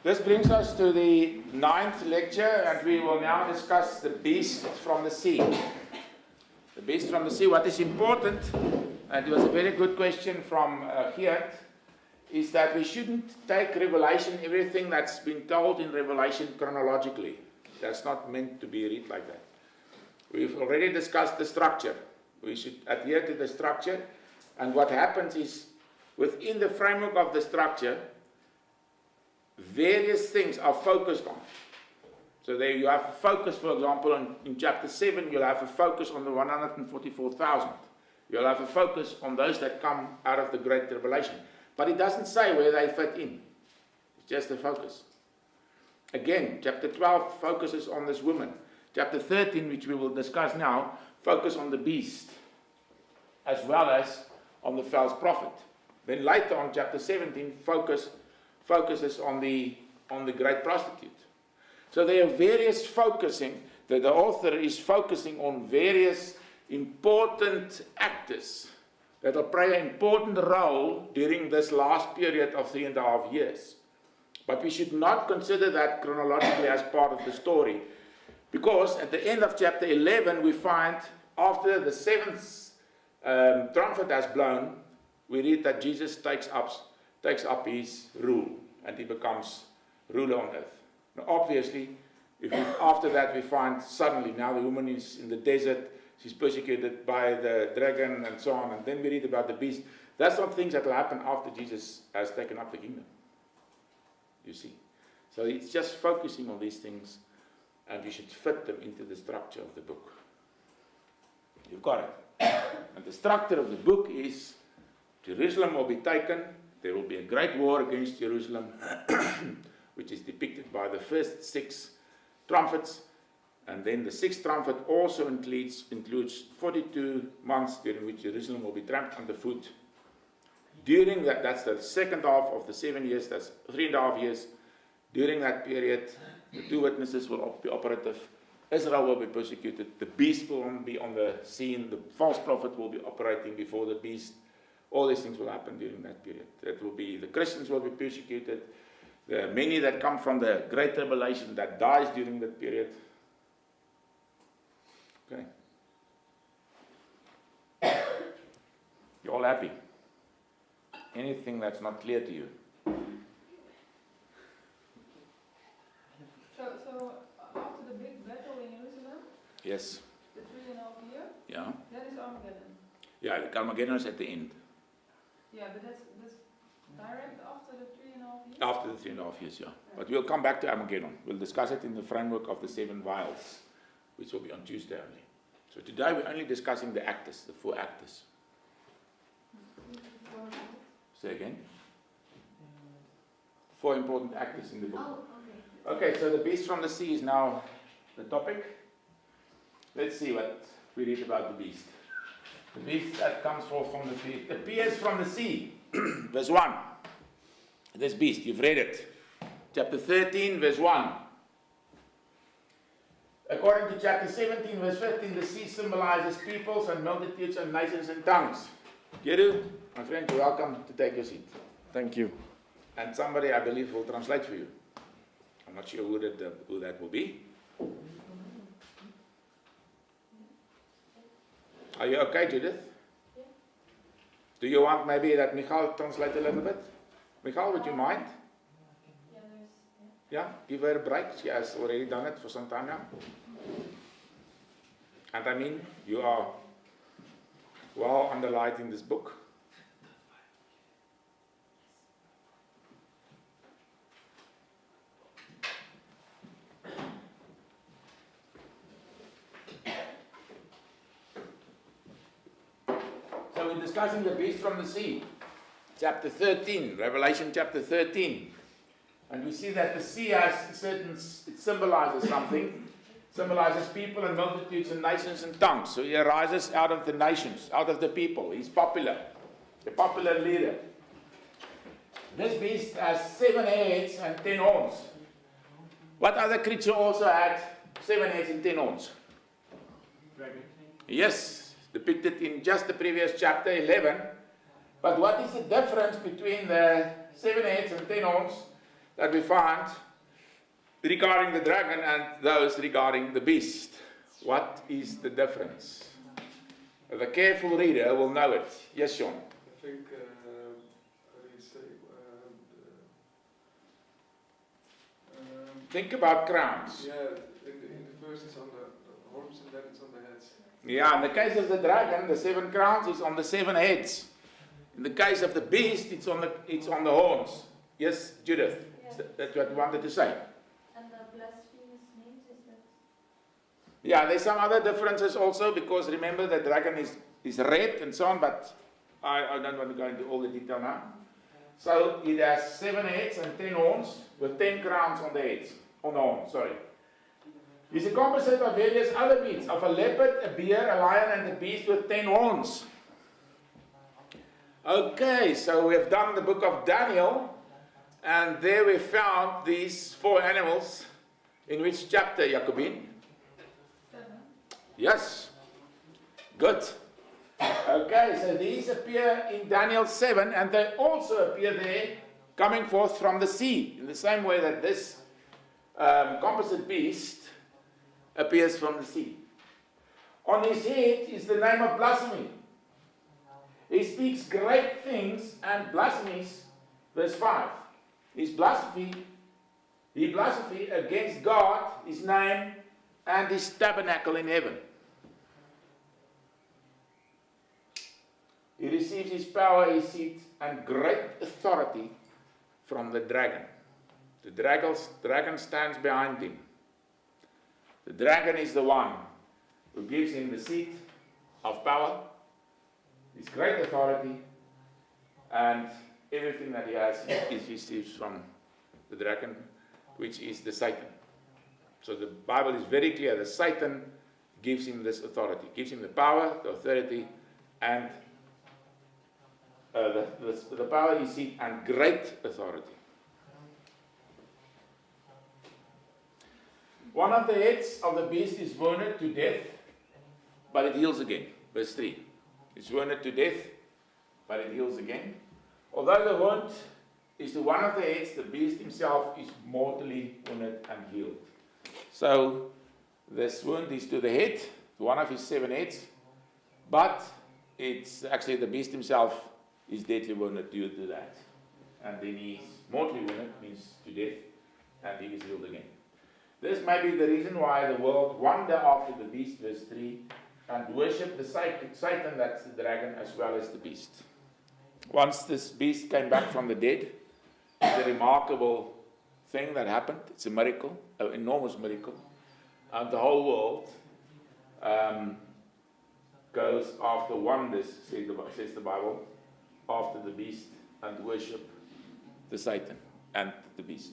This brings us to the 9th lecture, and we will now discuss the beast from the sea. The beast from the sea. What is important, and it was a very good question from Geert, is that we shouldn't take Revelation, everything that's been told in Revelation chronologically. That's not meant to be read like that. We've already discussed the structure. We should adhere to the structure, and what happens is, within the framework of the structure, various things are focused on. So there you have a focus, for example, in chapter 7, you'll have a focus on the 144,000. You'll have a focus on those that come out of the Great Tribulation. But it doesn't say where they fit in. It's just a focus. Again, chapter 12 focuses on this woman. Chapter 13, which we will discuss now, focus on the beast, as well as on the false prophet. Then later on, chapter 17, focuses on the great prostitute. So there are various focusing, that the author is focusing on various important actors that will play an important role during this last period of 3.5 years. But we should not consider that chronologically as part of the story, because at the end of chapter 11 we find, after the 7th trumpet has blown, we read that Jesus takes up his rule, and he becomes ruler on earth. Now obviously, after that we find suddenly now the woman is in the desert, she's persecuted by the dragon and so on, and then we read about the beast. That's not things that will happen after Jesus has taken up the kingdom, you see. So it's just focusing on these things, and we should fit them into the structure of the book. You've got it. And the structure of the book is, Jerusalem will be taken. There will be a great war against Jerusalem, which is depicted by the first 6 trumpets. And then the 6th trumpet also includes 42 months during which Jerusalem will be trampled underfoot. During that's the second half of the 7 years, that's 3.5 years. During that period, the 2 witnesses will be operative. Israel will be persecuted. The beast will be on the scene. The false prophet will be operating before the beast. All these things will happen during that period. That will be, the Christians will be persecuted. The many that come from the Great Tribulation that dies during that period. Okay. You all happy? Anything that's not clear to you? So after the big battle in Jerusalem, Yes. the 3.5 year, Yeah. that is Armageddon. Yeah, the Armageddon is at the end. Yeah, but that's direct after the 3.5 years? After the 3.5 years, yeah. But we'll come back to Armageddon. We'll discuss it in the framework of the 7 vials, which will be on Tuesday only. So today we're only discussing the actors, the 4 actors. Say again? 4 important actors in the book. Oh, Okay, so the beast from the sea is now the topic. Let's see what we read about the beast. The beast that comes forth from the sea, appears from the sea. Verse 1. This beast, you've read it. Chapter 13, verse 1. According to chapter 17, verse 15, the sea symbolizes peoples and multitudes and nations and tongues. Jeru, my friend, you're welcome to take your seat. Thank you. And somebody, I believe, will translate for you. I'm not sure who that will be. Are you okay, Judith? Yeah. Do you want maybe that Michal translate a little bit? Michal, would you mind? Yeah, Yeah, give her a break. She has already done it for some time now. And I mean, you are well underlined in this book. So we're discussing the beast from the sea. Chapter 13, Revelation chapter 13. And we see that the sea has it symbolizes something. Symbolizes people and multitudes and nations and tongues. So he arises out of the nations, out of the people. He's popular. A popular leader. This beast has 7 heads and 10 horns. What other creature also had 7 heads and 10 horns? Dragon. Yes, depicted in just the previous chapter 11. But what is the difference between the 7 heads and 10 horns that we find regarding the dragon and those regarding the beast. What is the difference? The careful reader will know it. Yes, Sean? I think, how do you say, Think about crowns. yeah, in the first it's on the horns and then it's on the heads. Yeah, in the case of the dragon, the 7 crowns is on the 7 heads. In the case of the beast, it's on the horns. Yes, Judith? Yes. That's what you wanted to say. And the blasphemous names, is that? Yeah, there's some other differences also, because remember the dragon is red and so on, but I don't want to go into all the detail now. So it has 7 heads and 10 horns, with 10 crowns on the heads, on the horns, sorry. It's a composite of various other beasts, of a leopard, a bear, a lion, and a beast with 10 horns. Okay, so we have done the book of Daniel, and there we found these 4 animals. In which chapter, Jacobin? 7. Yes. Good. Okay, so these appear in Daniel 7, and they also appear there coming forth from the sea, in the same way that this composite beast appears from the sea. On his head is the name of blasphemy. He speaks great things and blasphemies, verse 5. He blasphemies against God, his name, and his tabernacle in heaven. He receives his power, his seat, and great authority from the dragon. The dragon stands behind him. The dragon is the one who gives him the seat of power, his great authority, and everything that he has is received from the dragon, which is the Satan. So the Bible is very clear that Satan gives him this authority, gives him the power, the authority, and the power, his seat, and great authority. One of the heads of the beast is wounded to death, but it heals again. Verse 3. It's wounded to death, but it heals again. Although the wound is to one of the heads, the beast himself is mortally wounded and healed. So, this wound is to the head, to one of his 7 heads, but it's actually the beast himself is deadly wounded due to that. And then he's mortally wounded, means to death, and he is healed again. This may be the reason why the world wander after the beast, verse 3, and worship the Satan, that's the dragon, as well as the beast. Once this beast came back from the dead, it's a remarkable thing that happened. It's a miracle, an enormous miracle. And the whole world goes after wonders, says the Bible, after the beast, and worship the Satan and the beast.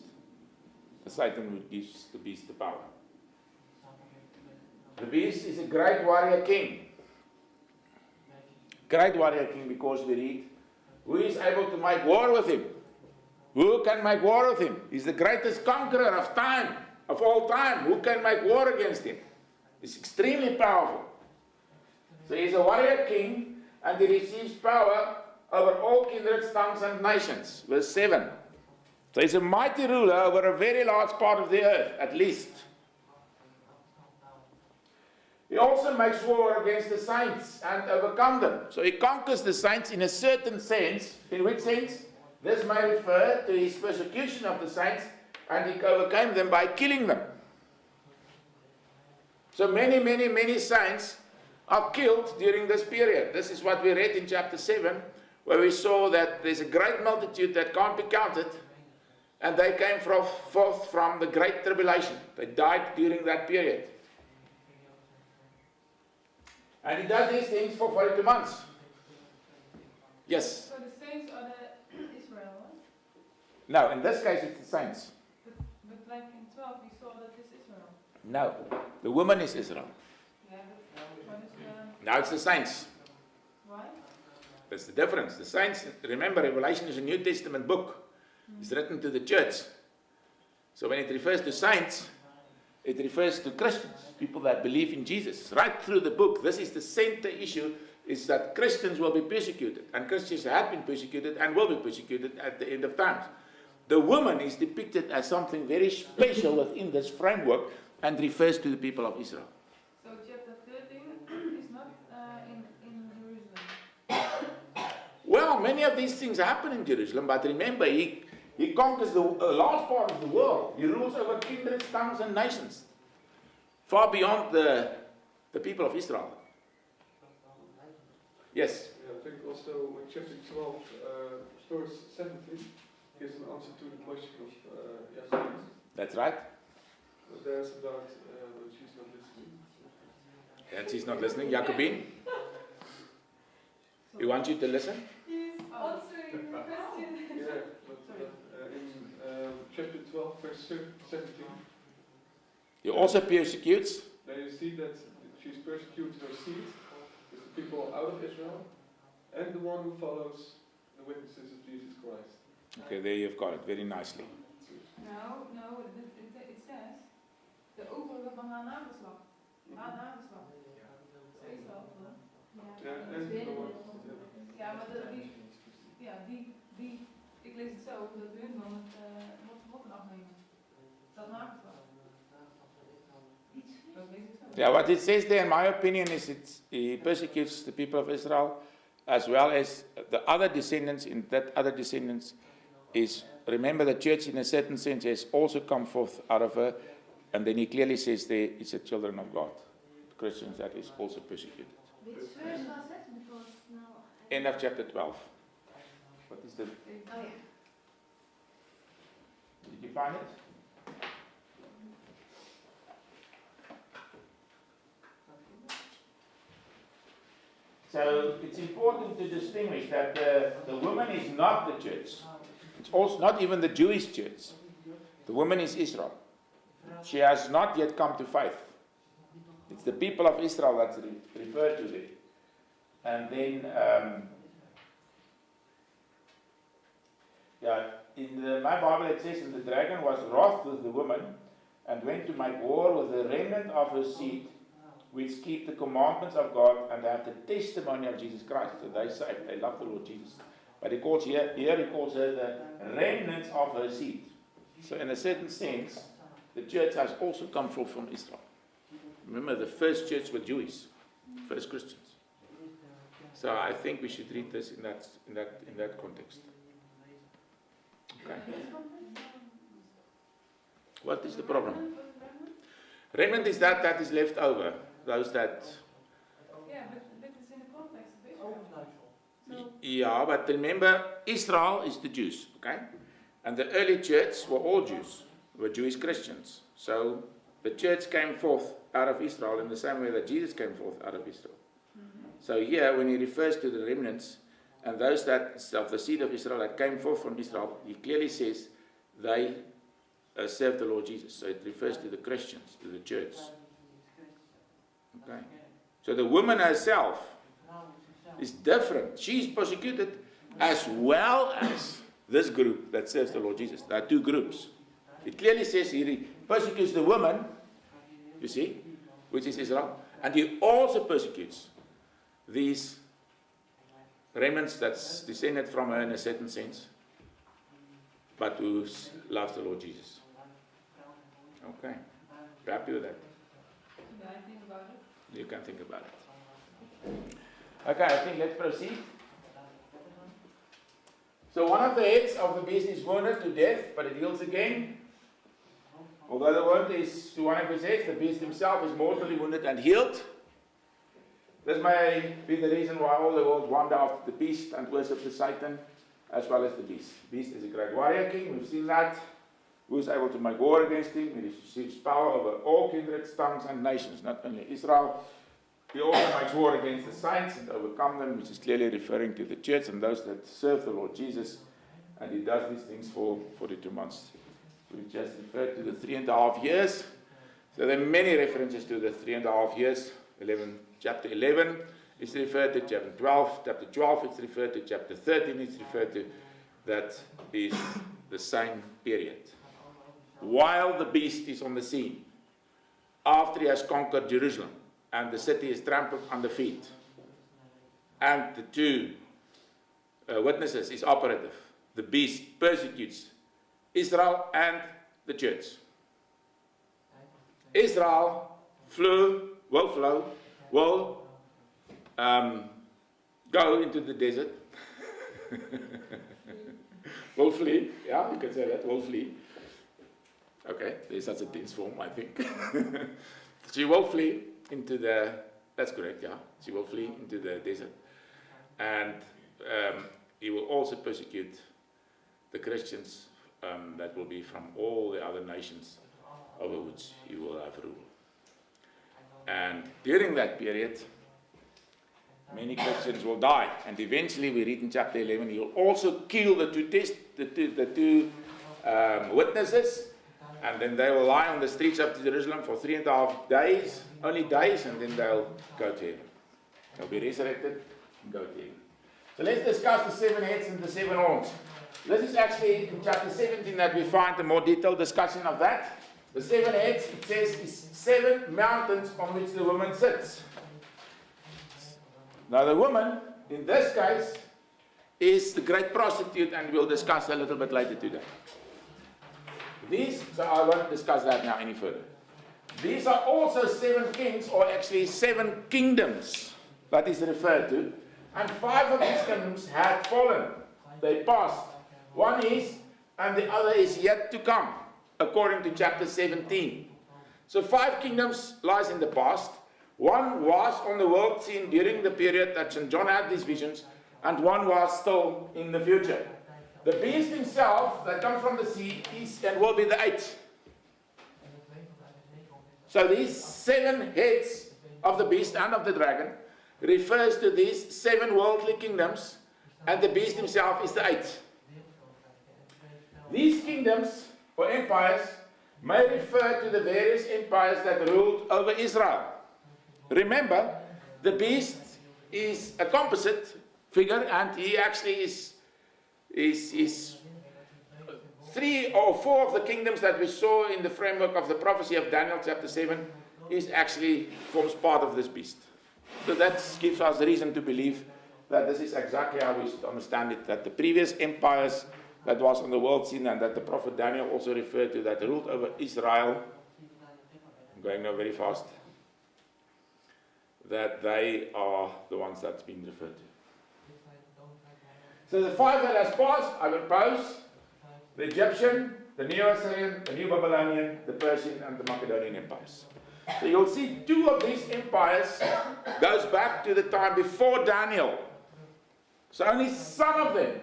The Satan who gives the beast the power. The beast is a great warrior king. Great warrior king, because we read, who is able to make war with him? Who can make war with him? He's the greatest conqueror of time, of all time. Who can make war against him? He's extremely powerful. So he's a warrior king, and he receives power over all kindreds, tongues, and nations. Verse 7. So he's a mighty ruler over a very large part of the earth, at least. He also makes war against the saints and overcomes them. So he conquers the saints in a certain sense. In which sense? This may refer to his persecution of the saints, and he overcame them by killing them. So many saints are killed during this period. This is what we read in chapter 7, where we saw that there's a great multitude that can't be counted, and they came forth from the great tribulation. They died during that period. And he does these things for 42 months. Yes? So the saints are the Israel, right? No, in this case it's the saints. But like in 12 we saw that it's Israel. No, the woman is Israel. Yeah, but what is the... Now it's the saints. Why? That's the difference. The saints, remember, Revelation is a New Testament book. It's written to the church. So when it refers to saints, it refers to Christians, people that believe in Jesus. Right through the book, this is the center issue, is that Christians will be persecuted. And Christians have been persecuted and will be persecuted at the end of times. The woman is depicted as something very special within this framework and refers to the people of Israel. So chapter 13 is not in Jerusalem. Well, many of these things happen in Jerusalem, but remember, he conquers the large part of the world. He rules over kindreds, tongues, and nations, far beyond the people of Israel. Yes? Yeah, I think also in chapter 12, verse 17, gives an answer to the question of Yasmin. That's right. There's about she's not listening. And she's not listening. Jacobine, we want you to listen. He's answering the question. Yeah, but in chapter 12, verse 17, He also persecutes. then you see that she's persecuted her seed, with the people out of Israel, and the one who follows the witnesses of Jesus Christ. Okay, there you've got it very nicely. No, it says de overige van haar nageslacht. Haar nageslacht. Zo is dat, hoor. Yeah, and the one, Ja, maar die, ik lees het zo, dat hun dan het wotten afnemen. Dat nageslacht. Dat lees ik zo. Yeah, what it says there, in my opinion, is he persecutes the people of Israel as well as the other descendants. In that other descendants is, remember, the church in a certain sense has also come forth out of her, and then he clearly says there it's the children of God, Christians that is also persecuted. Which verse was it? Because now End of chapter 12. What is the? Oh yeah. Did you find it? So it's important to distinguish that the woman is not the church. It's also not even the Jewish church. The woman is Israel. She has not yet come to faith. It's the people of Israel that's referred to there. And then, in my Bible it says, and the dragon was wroth with the woman, and went to make war with the remnant of her seed, which keep the commandments of God and have the testimony of Jesus Christ. So they say they love the Lord Jesus. But he calls here he calls her the remnants of her seed. So in a certain sense, the church has also come forth from Israel. Remember, the first church were Jewish, first Christians. So I think we should read this in that context. Okay. What is the problem? Remnant is that is left over. Those that. Yeah, but it's in the context of Israel. Yeah, but remember, Israel is the Jews, okay? And the early church were all Jews, were Jewish Christians. So the church came forth out of Israel in the same way that Jesus came forth out of Israel. So here, when he refers to the remnants and those that of the seed of Israel that came forth from Israel, he clearly says they serve the Lord Jesus. So it refers to the Christians, to the church. Okay. So the woman herself is different. She's persecuted as well as this group that serves the Lord Jesus. There are two groups. It clearly says he persecutes the woman, you see, which is Israel, and he also persecutes these remnants that's descended from her in a certain sense, but who loves the Lord Jesus. Okay. You happy with that? Yeah, I think about it. You can think about it. Okay, I think let's proceed. So one of the heads of the beast is wounded to death, but it heals again. Although the wound is to one of his heads, the beast himself is mortally wounded and healed. This may be the reason why all the world wander after the beast and worship the Satan as well as the beast. The beast is a great warrior king, we've seen that. Who is able to make war against him? He receives power over all kindreds, tongues, and nations, not only Israel. He also makes war against the saints and overcome them, which is clearly referring to the church and those that serve the Lord Jesus. And he does these things for 42 months. We just referred to the 3.5 years. So there are many references to the 3.5 years. Chapter 11 is referred to chapter 12. Chapter 12 is referred to chapter 13 is referred to. That is the same period. While the beast is on the scene, after he has conquered Jerusalem, and the city is trampled under feet, and the two witnesses is operative, the beast persecutes Israel and the church. Israel will go into the desert. Will flee, yeah, you can say that, will flee. Okay, there's such a tense form, I think. She will flee into the, that's correct, yeah. She will flee into the desert. And he will also persecute the Christians that will be from all the other nations over which he will have rule. And during that period, many Christians will die. And eventually, we read in chapter 11, he will also kill the two witnesses. And then they will lie on the streets of Jerusalem for 3.5 days, only days, and then they'll go to heaven. They'll be resurrected and go to heaven. So let's discuss the 7 heads and the 7 horns. This is actually in chapter 17 that we find a more detailed discussion of that. The 7 heads, it says, is 7 mountains on which the woman sits. Now the woman, in this case, is the great prostitute, and we'll discuss a little bit later today. So I won't discuss that now any further. These are also 7 kings, or actually 7 kingdoms that is referred to. And 5 of these kingdoms had fallen. They passed. One is, and the other is yet to come, according to chapter 17. So 5 kingdoms lies in the past. One was on the world scene during the period that St. John had these visions, and one was still in the future. The beast himself that comes from the sea is and will be the 8th. So these 7 heads of the beast and of the dragon refers to these 7 worldly kingdoms, and the beast himself is the 8th. These kingdoms or empires may refer to the various empires that ruled over Israel. Remember, the beast is a composite figure, and he actually is 3 or 4 of the kingdoms that we saw in the framework of the prophecy of Daniel chapter 7 forms part of this beast. So that gives us reason to believe that this is exactly how we should understand it, that the previous empires that was on the world scene and that the prophet Daniel also referred to, that ruled over Israel, I'm going now very fast, that they are the ones that's being referred to. So the 5 that has passed, I will pose the Egyptian, the Neo-Assyrian, the New-Babylonian, the Persian, and the Macedonian empires. So you'll see 2 of these empires goes back to the time before Daniel. So only some of them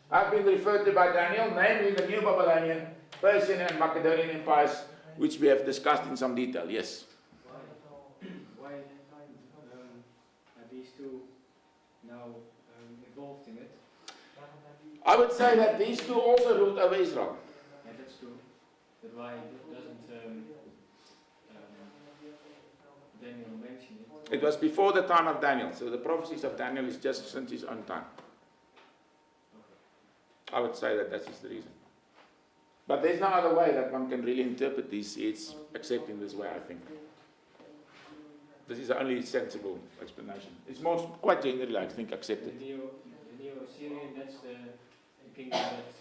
have been referred to by Daniel, namely the New-Babylonian, Persian, and Macedonian empires, which we have discussed in some detail. Yes? Why are these 2 now involved in it? I would say that these 2 also ruled over Israel. Yeah, that's true. But why doesn't Daniel mention it? It was before the time of Daniel, so the prophecies of Daniel is just since his own time. I would say that that's the reason. But there's no other way that one can really interpret these seeds except in this way, I think. This is the only sensible explanation. It's quite generally, I think, accepted. The Neo-Assyrian, that's the kingdom that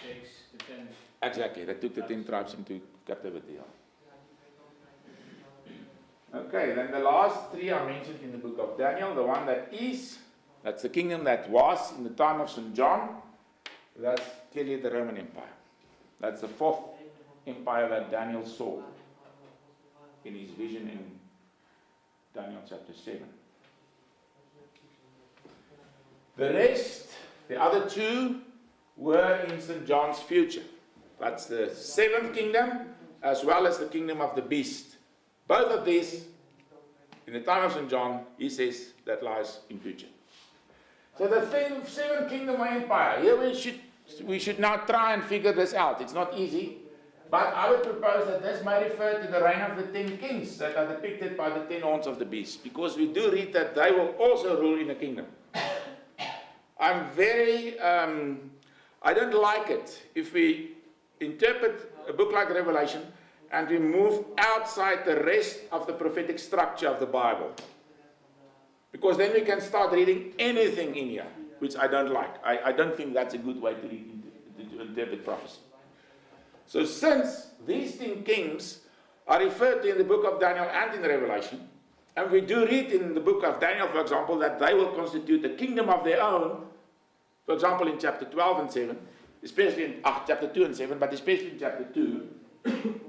takes the 10. Exactly, that took the 10 tribes into captivity. Okay, then the last 3 are mentioned in the book of Daniel. The one that's the kingdom that was in the time of St. John. That's clearly the Roman Empire. That's the 4th empire that Daniel saw in his vision in Daniel chapter 7. The rest, the other 2, were in St. John's future. That's the 7th kingdom as well as the kingdom of the beast. Both of these, in the time of St. John, he says that lies in future. So the 7th kingdom or empire, here we should now try and figure this out. It's not easy, but I would propose that this may refer to the reign of the 10 kings that are depicted by the 10 horns of the beast, because we do read that they will also rule in a kingdom. I don't like it if we interpret a book like Revelation and we move outside the rest of the prophetic structure of the Bible. Because then we can start reading anything in here, which I don't like. I don't think that's a good way to interpret prophecy. So since these 10 kings are referred to in the book of Daniel and in Revelation, and we do read in the book of Daniel, for example, that they will constitute a kingdom of their own, for example, in chapter 12 and 7, especially in chapter 2 and 7, but especially in chapter 2,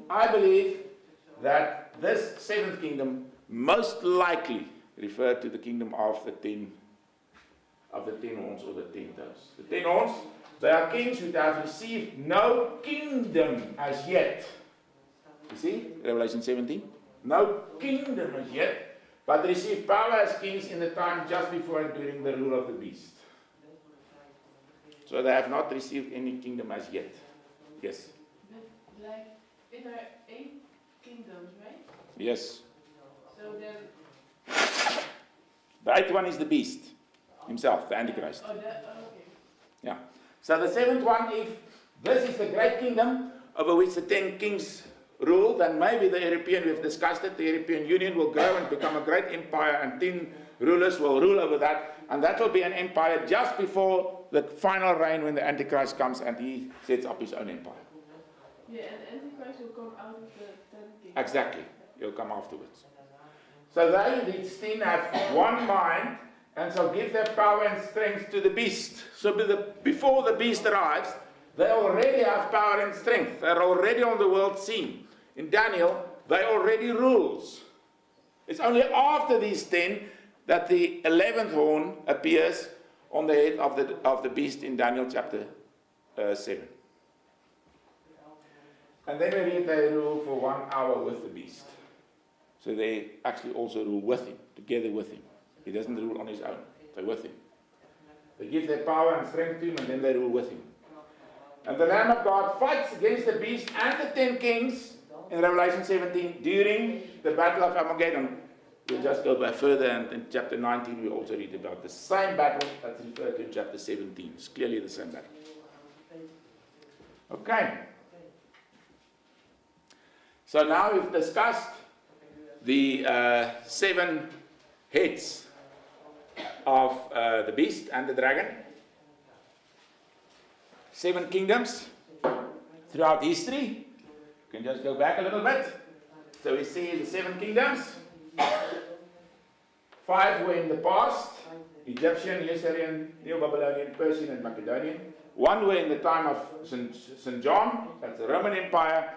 I believe that this seventh kingdom most likely referred to the kingdom of the 10 horns or the 10 toes. The 10 horns, they are kings who have received no kingdom as yet. You see, Revelation 17. No kingdom as yet, but received power as kings in the time just before and during the rule of the beast. So they have not received any kingdom as yet. Yes? But like, in our 8 kingdoms, right? Yes. So then, The eighth one is the beast himself, the Antichrist. okay. Yeah. So the seventh one, if this is the great kingdom over which the 10 kings rule, then maybe the European, we've discussed it, the European Union will grow and become a great empire, and 10 rulers will rule over that, and that will be an empire just before the final reign when the Antichrist comes and he sets up his own empire. Yeah, and Antichrist will come out of the 10 kings. Exactly. He'll come afterwards. So they, these 10, have one mind and shall give their power and strength to the beast. So before the beast arrives, they already have power and strength. They're already on the world scene. In Daniel, they already rules. It's only after these 10 that the 11th horn appears on the head of the beast in Daniel chapter 7. And then we read they rule for 1 hour with the beast. So they actually also rule with him, together with him. He doesn't rule on his own, they're with him. They give their power and strength to him, and then they rule with him. And the Lamb of God fights against the beast and the 10 kings in Revelation 17 during the battle of Armageddon. We'll just go back further, and in chapter 19 we also read about the same battle that's referred to in chapter 17. It's clearly the same battle. Okay. So now we've discussed the 7 heads of the beast and the dragon. 7 kingdoms throughout history. You can just go back a little bit. So we see the 7 kingdoms. 5 were in the past: Egyptian, Assyrian, Neo-Babylonian, Persian, and Macedonian. 1 were in the time of St. John, that's the Roman Empire.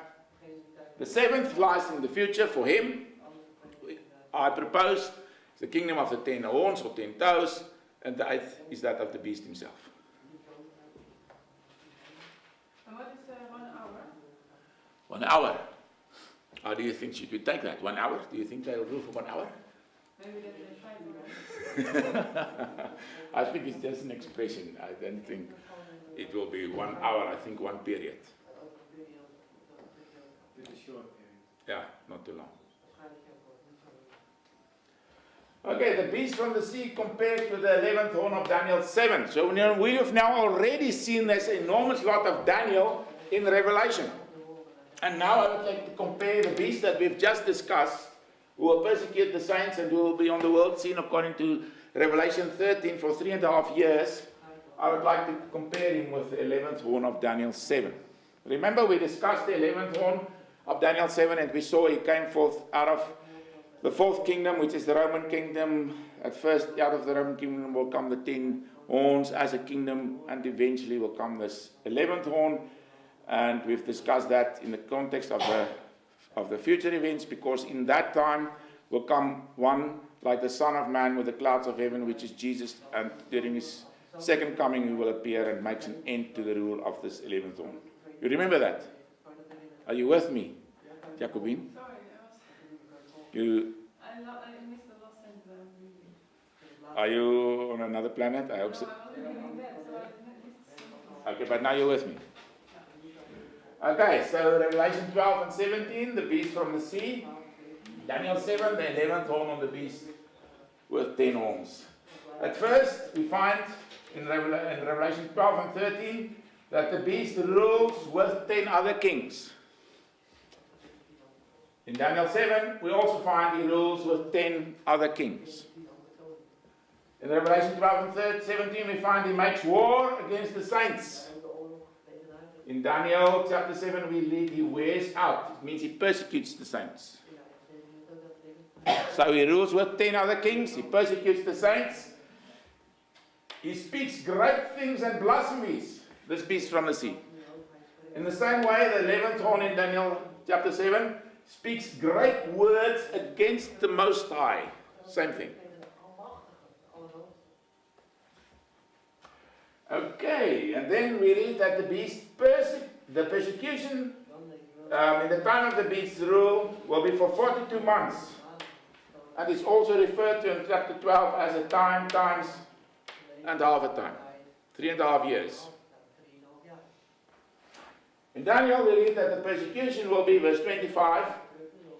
The 7th lies in the future for him. I propose the kingdom of the 10 horns or 10 toes, and the 8th is that of the beast himself. And what is 1 hour? 1 hour. How do you think should we take that? 1 hour? Do you think they will rule for 1 hour? Maybe that they fight already. I think it's just an expression. I don't think it will be 1 hour. I think 1 period. It's a short period. Yeah, not too long. Okay, the beast from the sea compared to the 11th horn of Daniel 7. So we have now already seen this enormous lot of Daniel in Revelation. And now I would like to compare the beast that we've just discussed, who will persecute the saints and who will be on the world scene according to Revelation 13 for 3.5 years. I would like to compare him with the 11th horn of Daniel 7. Remember, we discussed the 11th horn of Daniel 7, and we saw he came forth out of the 4th kingdom, which is the Roman kingdom. At first, out of the Roman kingdom will come the 10 horns as a kingdom, and eventually will come this 11th horn. And we've discussed that in the context of the future events, because in that time will come one like the Son of Man with the clouds of heaven, which is Jesus, and during his second coming he will appear and makes an end to the rule of this 11th horn. You remember that? Are you with me, Jacobine? Sorry, You, I missed the last sentence. are you on another planet? I hope so. No, I was reading that, so I missed Okay, but now you're with me. Okay, so Revelation 12 and 17, the beast from the sea. Daniel 7, the 11th horn on the beast with 10 horns. At first, we find in Revelation 12 and 13 that the beast rules with 10 other kings. In Daniel 7, we also find he rules with 10 other kings. In Revelation 12 and 17, we find he makes war against the saints. In Daniel chapter 7, we read he wears out. It means he persecutes the saints. So he rules with 10 other kings. He persecutes the saints. He speaks great things and blasphemies. This beast from the sea. In the same way, the 11th horn in Daniel chapter 7 speaks great words against the Most High. Same thing. Okay, and then we read that the beast the persecution in the time of the beast's rule will be for 42 months. And it's also referred to in chapter 12 as a time, times, and half a time. 3.5 years. In Daniel we read that the persecution will be, verse 25,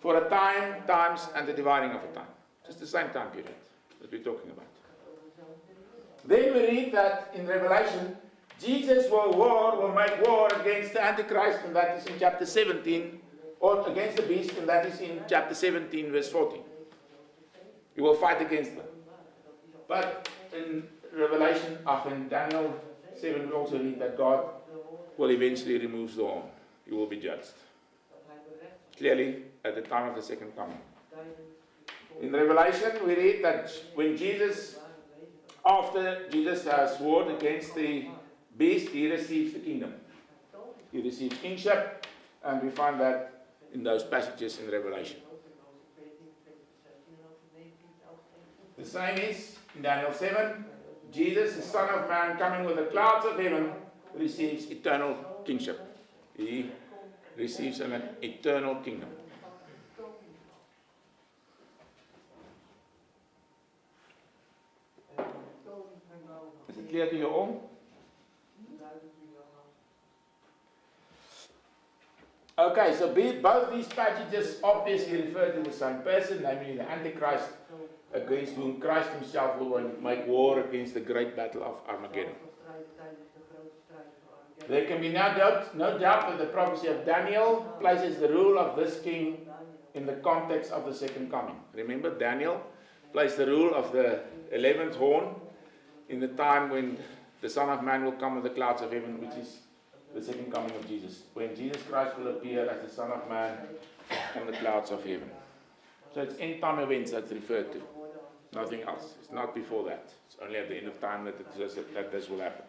for a time, times, and the dividing of a time. Just the same time period that we're talking about. Then we read that in Revelation, Jesus will make war against the Antichrist, and that is in chapter 17, or against the beast, and that is in chapter 17, verse 14. He will fight against them. But in Revelation, in Daniel 7, we also read that God will eventually remove the horn. He will be judged. Clearly, at the time of the second coming. In Revelation, we read that when after Jesus has warred against the beast, he receives the kingdom. He receives kingship, and we find that in those passages in Revelation. The same is in Daniel 7. Jesus, the Son of Man, coming with the clouds of heaven, receives eternal kingship. He receives an eternal kingdom. Is it clear to you all? Okay, so both these passages obviously refer to the same person, namely the Antichrist, against whom Christ himself will make war against the great battle of Armageddon. There can be no doubt that the prophecy of Daniel places the rule of this king in the context of the second coming. Remember, Daniel placed the rule of the 11th horn in the time when the Son of Man will come with the clouds of heaven, which is the second coming of Jesus, when Jesus Christ will appear as the Son of Man on the clouds of heaven. So it's end time events that's referred to, nothing else. It's not before that. It's only at the end of time that this will happen.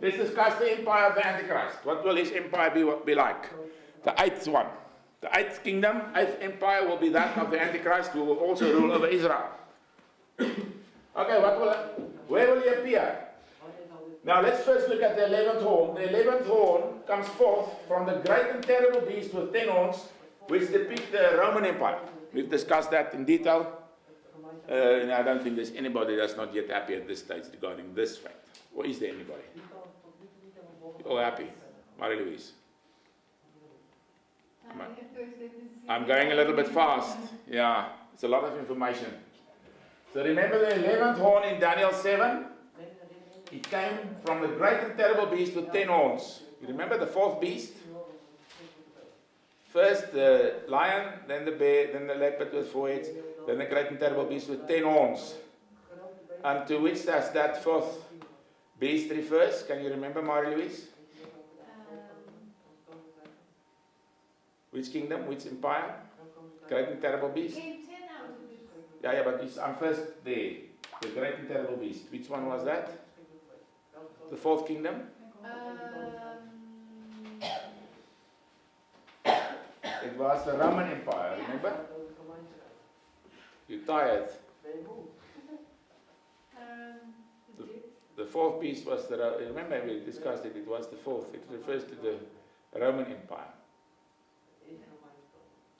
Let's discuss the empire of the Antichrist. What will his empire be like? The 8th one. The 8th kingdom, 8th empire will be that of the Antichrist, who will also rule over Israel. Okay, where will he appear? Now let's first look at the 11th horn. The 11th horn comes forth from the great and terrible beast with 10 horns, which depict the Roman Empire. We've discussed that in detail. And I don't think there's anybody that's not yet happy at this stage regarding this fact. Or is there anybody? You're all happy? Marie-Louise? I'm going a little bit fast. Yeah, it's a lot of information. So remember the 11th horn in Daniel 7? It came from the great and terrible beast with 10 horns. You remember the 4th beast? First the lion, then the bear, then the leopard with 4 heads, then the great and terrible beast with 10 horns. And to which does that 4th beast refers? Can you remember, Marie-Louise? Which kingdom? Which empire? Great and terrible beast? Yeah, but I'm first there. The great and terrible beast. Which one was that? The 4th kingdom? It was the Roman Empire, remember? You're tired. The 4th beast was remember we discussed it, it was the 4th. It refers to the Roman Empire.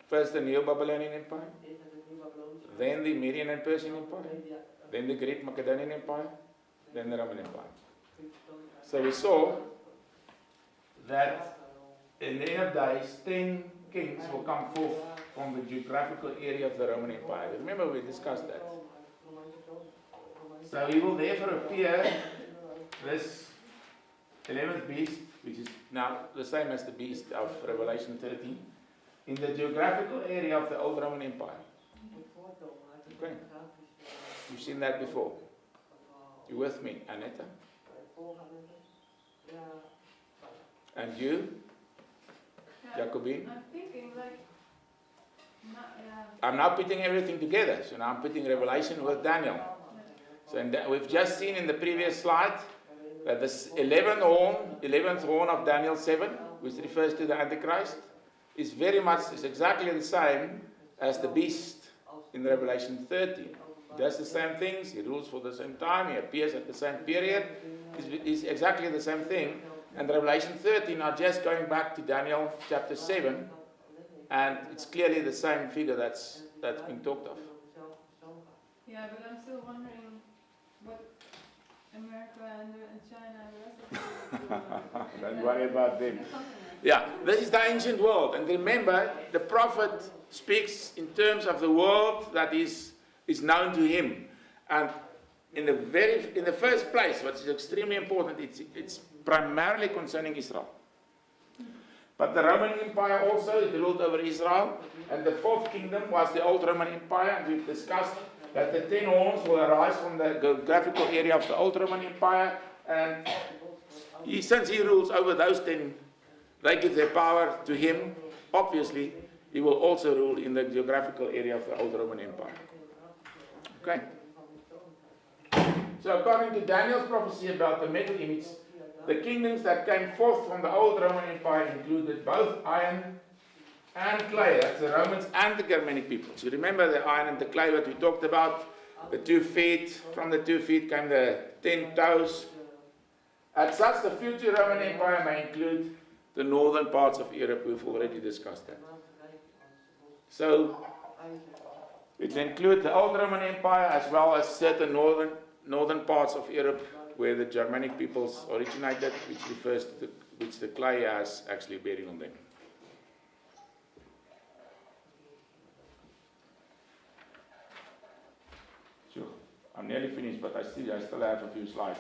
First the Neo-Babylonian Empire, then the Median and Persian Empire, then the Great Macedonian Empire, then the Roman Empire. So we saw that in the end of days, 10 kings will come forth from the geographical area of the Roman Empire. Remember we discussed that. So he will therefore appear, this 11th beast, which is now the same as the beast of Revelation 13, in the geographical area of the old Roman Empire. Okay. You've seen that before. You with me, Aneta? And you, Yeah, Jacobine? I'm thinking like, yeah. I'm now putting everything together. So now I'm putting Revelation with Daniel. So we've just seen in the previous slide that this 11th horn of Daniel 7, which refers to the Antichrist, is exactly the same as the beast in Revelation 13. He does the same things, he rules for the same time, he appears at the same period. It's exactly the same thing. And Revelation 13 are just going back to Daniel chapter 7, and it's clearly the same figure that's being talked of. Yeah, but I'm still wondering what America and China and the rest of the Don't worry about them. something like Yeah, this is the ancient world. And remember, the prophet speaks in terms of the world that is known to him. And in the first place, what is extremely important, it's primarily concerning Israel. But the Roman Empire also, it ruled over Israel. And the fourth kingdom was the old Roman Empire. And we've discussed that the 10 horns will arise from the geographical area of the old Roman Empire. And since he rules over those 10, they give their power to him. Obviously, he will also rule in the geographical area of the old Roman Empire. Okay. So according to Daniel's prophecy about the metal image, the kingdoms that came forth from the old Roman Empire included both iron and clay. That's the Romans and the Germanic peoples. You remember the iron and the clay that we talked about? The 2 feet. From the 2 feet came the 10 toes. As such, the future Roman Empire may include the northern parts of Europe. We've already discussed that. So, it will include the old Roman Empire as well as certain northern parts of Europe where the Germanic peoples originated, which refers to which the clay has actually bearing on them. Sure, I'm nearly finished, but I still have a few slides.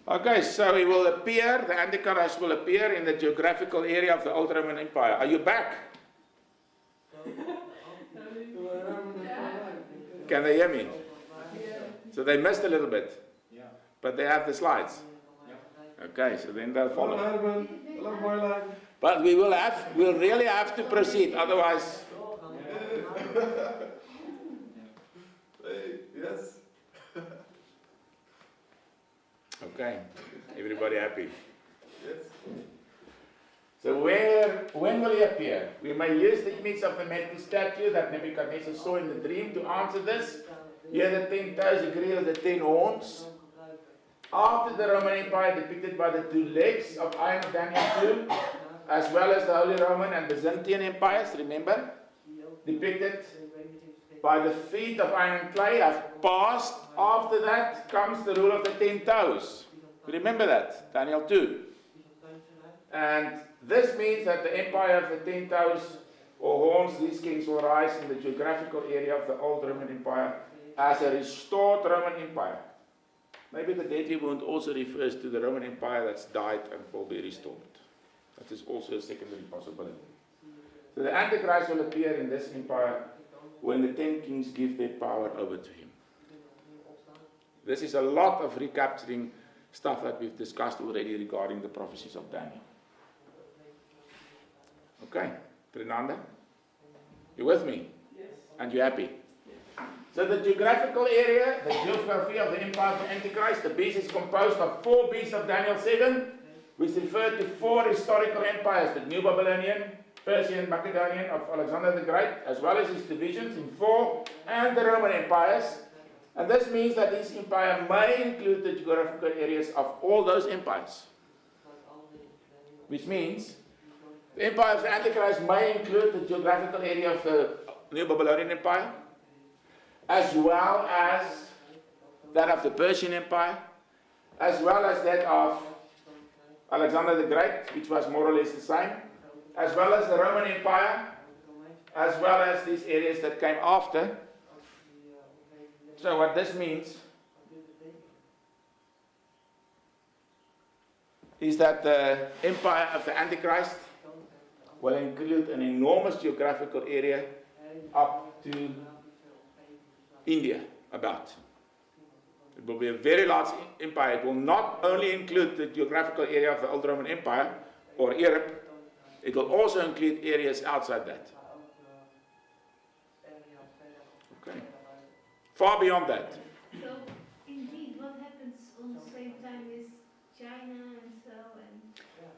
Okay, so he will appear, the Antichrist will appear in the geographical area of the old Roman Empire. Are you back? Can they hear me? So they missed a little bit, but they have the slides. Okay, so then they'll follow. But we'll really have to proceed, otherwise. Yes. Okay, everybody happy? Yes. So when will he appear? We may use the image of the metal statue that Nebuchadnezzar saw in the dream to answer this. Here the 10 toes agree with the 10 horns. After the Roman Empire depicted by the 2 legs of iron of Daniel 2, as well as the Holy Roman and Byzantine empires, remember, depicted by the feet of iron and clay, have passed. After that comes the rule of the 10 toes. Remember that, Daniel 2. And this means that the empire of the 10 toes or horns, these kings will rise in the geographical area of the old Roman Empire as a restored Roman Empire. Maybe the deadly wound also refers to the Roman Empire that's died and will be restored. That is also a secondary possibility. So the Antichrist will appear in this empire when the 10 kings give their power over to him. This is a lot of recapturing stuff that we've discussed already regarding the prophecies of Daniel. Okay, Trinanda? You with me? Yes. And you happy? So the geographical area, the geography of the empire of the Antichrist, the beast is composed of 4 beasts of Daniel 7, which refer to 4 historical empires, the New Babylonian, Persian, Macedonian of Alexander the Great, as well as his divisions in 4, and the Roman empires. And this means that this empire may include the geographical areas of all those empires. Which means the empire of the Antichrist may include the geographical area of the New Babylonian Empire, as well as that of the Persian Empire, as well as that of Alexander the Great, which was more or less the same, as well as the Roman Empire, as well as these areas that came after. So what this means is that the empire of the Antichrist will include an enormous geographical area up to India about. It will be a very large empire. It will not only include the geographical area of the old Roman Empire or Europe, it will also include areas outside that. Okay. Far beyond that. So, indeed, what happens on the same time is China and so and...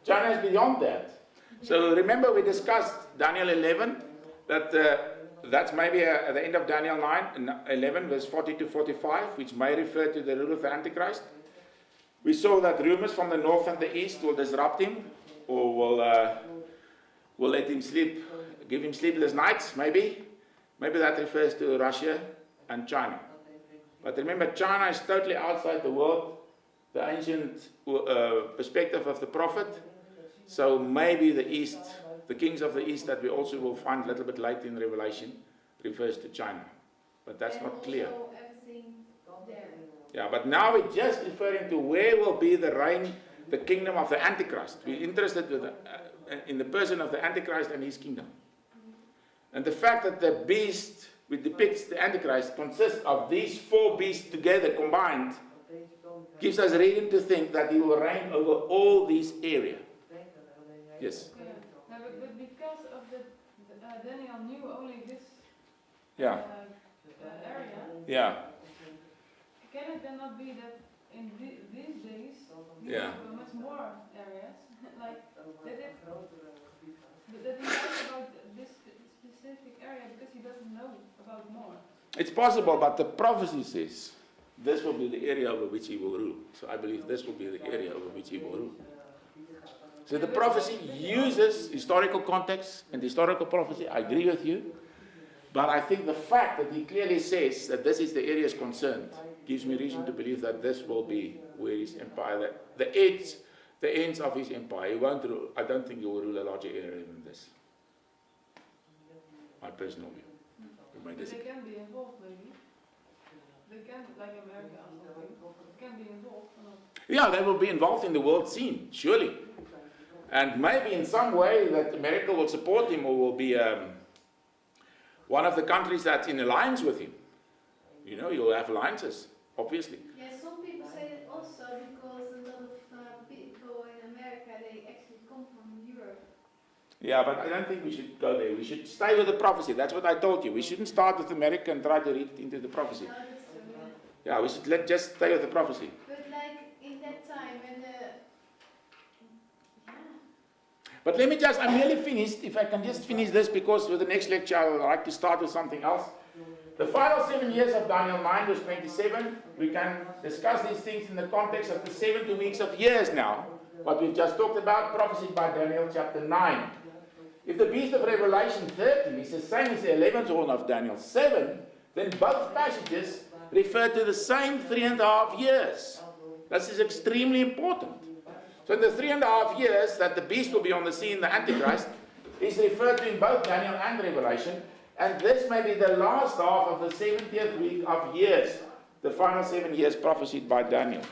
China is beyond that. So remember we discussed Daniel 11, that that's maybe at the end of Daniel 11, verse 40 to 45, which may refer to the rule of the Antichrist. We saw that rumors from the north and the east will disrupt him, or will let him sleep, give him sleepless nights, maybe. Maybe that refers to Russia and China. But remember, China is totally outside the world, the ancient perspective of the prophet. So maybe the East, the kings of the East that we also will find a little bit later in Revelation, refers to China. But that's not clear. Everything there. Yeah, but now we're just referring to where will be the reign, the kingdom of the Antichrist. We're interested in the person of the Antichrist and his kingdom. And the fact that the beast which depicts the Antichrist consists of these four beasts together combined gives us reason to think that he will reign over all these areas. Yes. Yeah. No, but because of Daniel knew only this Yeah. area, Yeah. can it then not be that in these days he Yeah. knows much more areas, like that he knows about this specific area because he doesn't know about more. It's possible, but the prophecy says this will be the area over which he will rule. So I believe this will be the area over which he will rule. So the prophecy uses historical context and historical prophecy. I agree with you. But I think the fact that he clearly says that this is the area is concerned gives me reason to believe that this will be where his empire, the ends of his empire. He won't rule, I don't think he will rule a larger area than this. My personal view. You may But they disagree. can be involved, maybe. They can, like America or something, can be involved or not. Yeah, they will be involved in the world scene, surely. And maybe in some way that America will support him or will be one of the countries that's in alliance with him. You know, you'll have alliances, obviously. Yeah, some people say it also because a lot of people in America, they actually come from Europe. Yeah, but I don't think we should go there. We should stay with the prophecy. That's what I told you. We shouldn't start with America and try to read it into the prophecy. No, that's true. Yeah, we should just stay with the prophecy. But like in that time when But let me just, I'm nearly finished. If I can just finish this, because with the next lecture I would like to start with something else. The final 7 years of Daniel 9 verse 27, we can discuss these things in the context of the 70 weeks of years now. What we've just talked about, prophesied by Daniel chapter 9. If the beast of Revelation 13 is the same as the 11th horn of Daniel 7, then both passages refer to the same 3.5 years. This is extremely important. So in the 3.5 years that the beast will be on the scene, the Antichrist, is referred to in both Daniel and Revelation. And this may be the last half of the 70th week of years, the final 7 years prophesied by Daniel.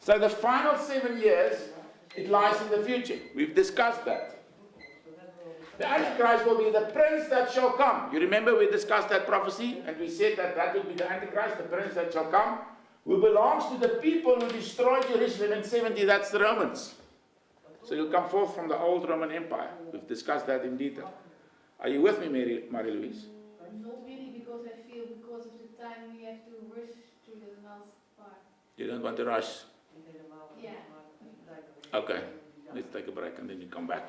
So the final 7 years, it lies in the future. We've discussed that. The Antichrist will be the prince that shall come. You remember we discussed that prophecy and we said that that will be the Antichrist, the prince that shall come, who belongs to the people who destroyed Jerusalem in 70, that's the Romans. So he'll come forth from the old Roman Empire. We've discussed that in detail. Are you with me, Marie-Louise? not really, because I feel because of the time we have to rush to the last part. You don't want to rush? Yeah. Okay, let's take a break and then you come back.